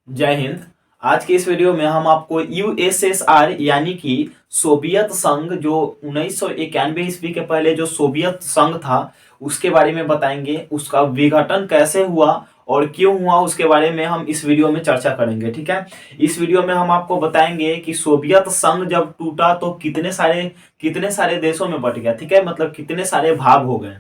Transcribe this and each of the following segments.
जय हिंद। आज के इस वीडियो में हम आपको यूएसएसआर यानी कि सोवियत संघ जो 1991 ईस्वी के पहले जो सोवियत संघ था उसके बारे में बताएंगे। उसका विघटन कैसे हुआ और क्यों हुआ उसके बारे में हम इस वीडियो में चर्चा करेंगे। ठीक है, इस वीडियो में हम आपको बताएंगे कि सोवियत संघ जब टूटा तो कितने सारे देशों में बट गया। ठीक है, मतलब कितने सारे भाग हो गए।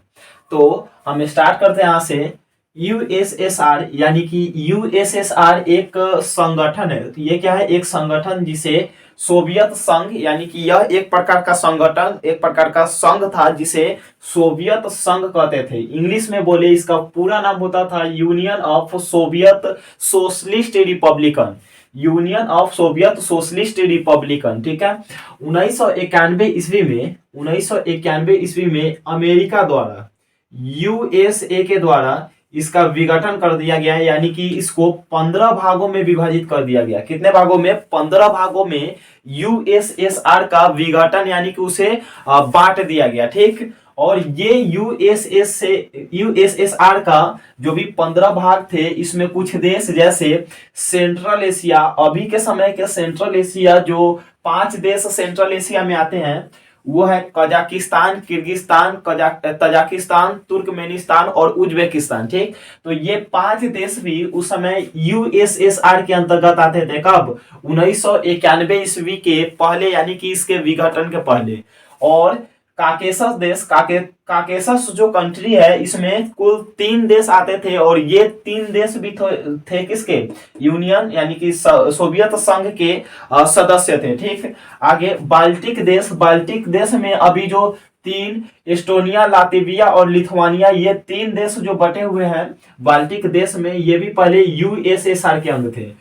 तो हम स्टार्ट करते हैं यहाँ से। यूएसएसआर यानी कि यूएसएसआर एक संगठन है। तो ये क्या है? एक संगठन जिसे सोवियत संघ यानी कि यह एक प्रकार का संगठन, एक प्रकार का संघ था जिसे सोवियत संघ कहते थे। इंग्लिश में बोले इसका पूरा नाम होता था union of Soviet socialist Republican. Union of Soviet socialist Republican. ठीक है, 1991 ईस्वी में अमेरिका द्वारा, यूएसए के द्वारा इसका विघटन कर दिया गया है। यानी कि इसको 15 भागों में विभाजित कर दिया गया। कितने भागों में? 15 भागों में यूएसएसआर का विघटन यानी कि उसे बांट दिया गया। ठीक, और ये यूएसएसआर का जो भी 15 भाग थे इसमें कुछ देश जैसे सेंट्रल एशिया, अभी के समय के सेंट्रल एशिया, जो 5 देश सेंट्रल एशिया में आते हैं वो है कजाकिस्तान, किर्गिस्तान, तजाकिस्तान, तुर्कमेनिस्तान और उज्बेकिस्तान। ठीक, तो ये 5 देश भी उस समय यूएसएसआर के अंतर्गत आते थे। कब? 1991 ईस्वी के पहले, यानी कि इसके विघटन के पहले। और काकेशस देश, काकेशस जो कंट्री है इसमें कुल 3 देश आते थे और ये 3 देश भी थे किसके? यूनियन यानी कि सोवियत संघ के सदस्य थे। ठीक, आगे बाल्टिक देश में अभी जो 3 एस्टोनिया, लातविया और लिथुआनिया, ये 3 देश जो बटे हुए हैं बाल्टिक देश में, ये भी पहले यूएसएसआर के अंग थे।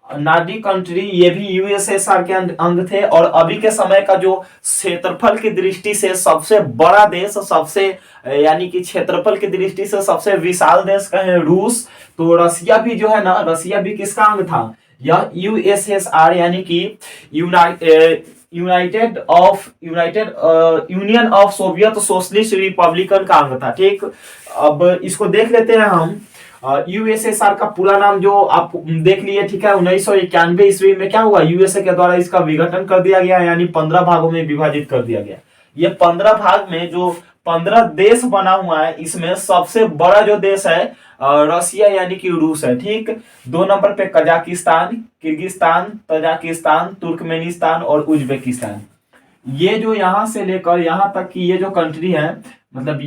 नार्डिक कंट्री ये भी यूएसएसआर के अंग थे। और अभी के समय का जो क्षेत्रफल की दृष्टि से सबसे बड़ा देश, सबसे यानी कि क्षेत्रफल की दृष्टि से सबसे विशाल देश कहें रूस, तो रसिया भी जो है ना, रसिया भी किसका अंग था? यह यूएसएसआर यानी कि union of Soviet socialist Republican का अंग था। ठीक, अब इसको देख लेते हैं हम। यूएसएसआर का पूरा नाम जो आप देख लिए। ठीक है, 1991 ईस्वी में क्या हुआ? यूएसए के द्वारा इसका विघटन कर दिया गया, यानी 15 भागों में विभाजित कर दिया गया। ये 15 भाग में जो 15 देश बना हुआ है इसमें सबसे बड़ा जो देश है रसिया यानी कि रूस है। ठीक, 2 नंबर पे कजाकिस्तान, किर्गिस्तान, तजाकिस्तान, तुर्कमेनिस्तान और उज्बेकिस्तान। ये जो यहां से लेकर यहां तक की ये जो कंट्री है, मतलब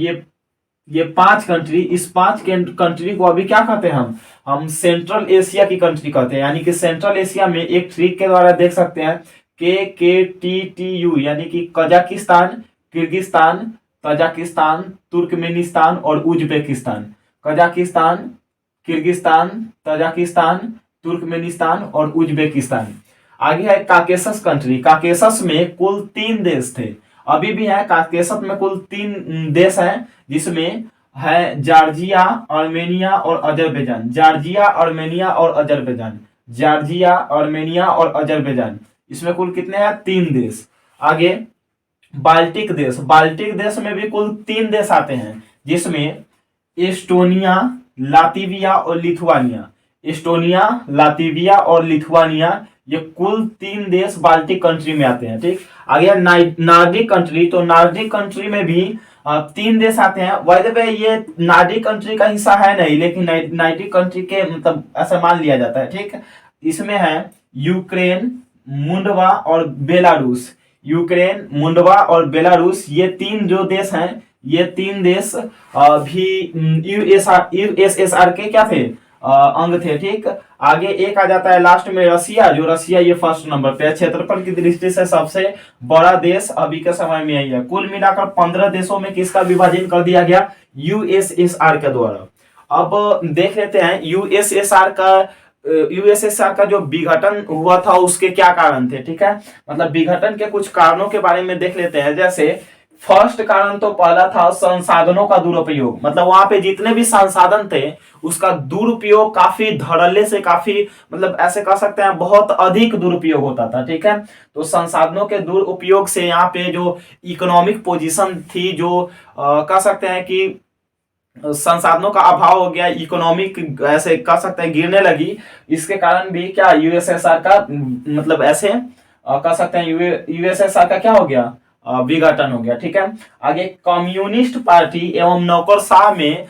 ये 5 कंट्री, इस 5 कंट्री को अभी क्या कहते हैं? हम सेंट्रल एशिया की कंट्री कहते हैं। यानी कि सेंट्रल एशिया में एक ट्रिक के द्वारा देख सकते हैं, KKTTU, यानी कि कजाकिस्तान, किर्गिस्तान, तजाकिस्तान, तुर्कमेनिस्तान और Uzbekistan. Kazakhstan, Kyrgyzstan, Tajikistan, Turkmenistan और उज्बेकिस्तान। आगे है काकेशस कंट्री। काकेशस में कुल 3 देश थे, अभी भी है। काकेशस में कुल 3 देश हैं, जिसमें है जॉर्जिया, आर्मेनिया और अजरबैजान। जॉर्जिया, आर्मेनिया और अजरबैजान। जॉर्जिया, आर्मेनिया और अजरबैजान, इसमें कुल कितने हैं? 3 देश। आगे बाल्टिक देश में भी कुल 3 देश आते हैं, जिसमें एस्टोनिया, लातविया और लिथुआनिया। एस्टोनिया, लातविया और लिथुआनिया, ये कुल 3 देश बाल्टिक कंट्री में आते हैं। ठीक, आगे नार्डिक कंट्री। तो नार्डिक कंट्री में भी 3 देश आते हैं। बाय द वे ये नार्डिक कंट्री का हिस्सा है नहीं, लेकिन नार्डिक कंट्री के मतलब ऐसा मान लिया जाता है। ठीक, इसमें है यूक्रेन, मुंडवा और बेलारूस। यूक्रेन, मुंडवा और बेलारूस, ये 3 जो देश हैं, ये 3 देश भी यूएसएसआर के क्या थे? अंग थे। ठीक, आगे एक आ जाता है लास्ट में रसिया। जो रसिया ये फर्स्ट नंबर पे है, क्षेत्रफल की दृष्टि से सबसे बड़ा देश अभी के समय में यही है। कुल मिलाकर 15 देशों में किसका विभाजन कर दिया गया? यूएसएसआर के द्वारा। अब देख लेते हैं यूएसएसआर का जो विघटन हुआ था उसके क्या कारण थे। ठीक है, मतलब विघटन के कुछ कारणों के बारे में देख लेते हैं। जैसे फर्स्ट कारण तो पहला था संसाधनों का दुरुपयोग। मतलब वहां पे जितने भी संसाधन थे उसका दुरुपयोग काफी धड़ल्ले से, काफी मतलब ऐसे कह सकते हैं बहुत अधिक दुरुपयोग होता था। ठीक है, तो संसाधनों के दुरुपयोग से यहाँ पे जो इकोनॉमिक पोजीशन थी, जो कह सकते हैं कि संसाधनों का अभाव हो गया, इकोनॉमिक ऐसे कह सकते हैं गिरने लगी। इसके कारण भी क्या यूएसएसआर का मतलब ऐसे कह सकते हैं यूएसएसआर का क्या हो गया, विघटन हो गया। ठीक है, आगे कम्युनिस्ट पार्टी एवं नौकरशाह में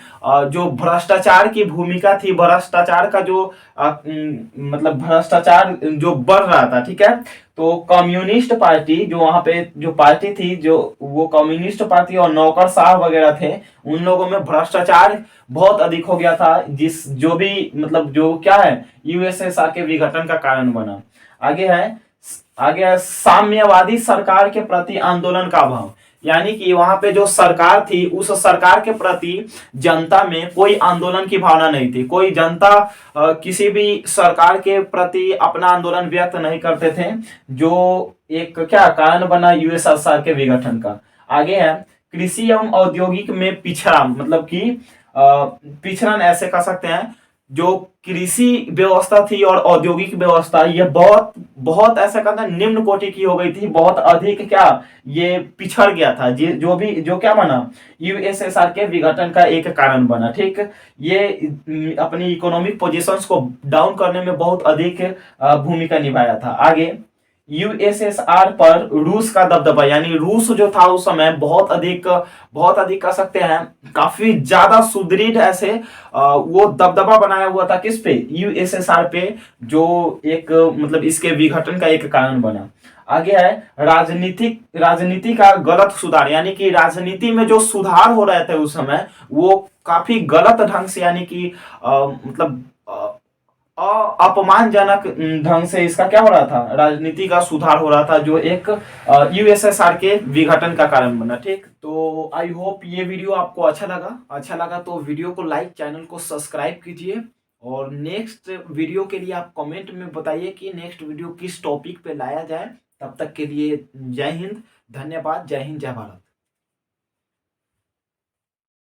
जो भ्रष्टाचार की भूमिका थी, भ्रष्टाचार का जो मतलब भ्रष्टाचार जो बढ़ रहा था। ठीक है, तो कम्युनिस्ट पार्टी जो वहां पे जो पार्टी थी, जो वो कम्युनिस्ट पार्टी और नौकरशाह वगैरह थे, उन लोगों में भ्रष्टाचार बहुत अधिक हो गया था, जिस जो भी मतलब जो क्या है यूएसएसआर के विघटन का कारण बना। आगे है साम्यवादी सरकार के प्रति आंदोलन का अभाव, यानी कि वहां पे जो सरकार थी उस सरकार के प्रति जनता में कोई आंदोलन की भावना नहीं थी। कोई जनता किसी भी सरकार के प्रति अपना आंदोलन व्यक्त नहीं करते थे, जो एक क्या कारण बना यूएसएसआर के विघटन का। आगे है कृषि एवं औद्योगिक में पिछड़ा, मतलब कि पिछड़न ऐसे कह सकते हैं। जो कृषि व्यवस्था थी और औद्योगिक व्यवस्था, ये बहुत बहुत ऐसा कहते हैं निम्न कोटि की हो गई थी, बहुत अधिक क्या ये पिछड़ गया था, जो भी जो क्या बना यूएसएसआर के विघटन का एक कारण बना। ठीक, ये अपनी इकोनॉमिक पोजीशंस को डाउन करने में बहुत अधिक भूमिका निभाया था। आगे यूएसएसआर पर रूस का दबदबा, यानी रूस जो था उस समय बहुत अधिक कह सकते हैं काफी ज्यादा सुदृढ़ ऐसे वो दबदबा बनाया हुआ था किस पे, यूएसएसआर पे, जो एक मतलब इसके विघटन का एक कारण बना। आगे है राजनीति का गलत सुधार, यानी कि राजनीति में जो सुधार हो रहे थे उस समय वो काफी गलत ढंग से, यानी कि मतलब अपमानजनक ढंग से इसका क्या हो रहा था, राजनीति का सुधार हो रहा था, जो एक यूएसएसआर के विघटन का कारण बना। ठीक, तो आई होप ये वीडियो आपको अच्छा लगा तो वीडियो को लाइक, चैनल को सब्सक्राइब कीजिए, और नेक्स्ट वीडियो के लिए आप कमेंट में बताइए कि नेक्स्ट वीडियो किस टॉपिक पे लाया जाए। तब तक के लिए जय हिंद, धन्यवाद, जय हिंद, जय भारत।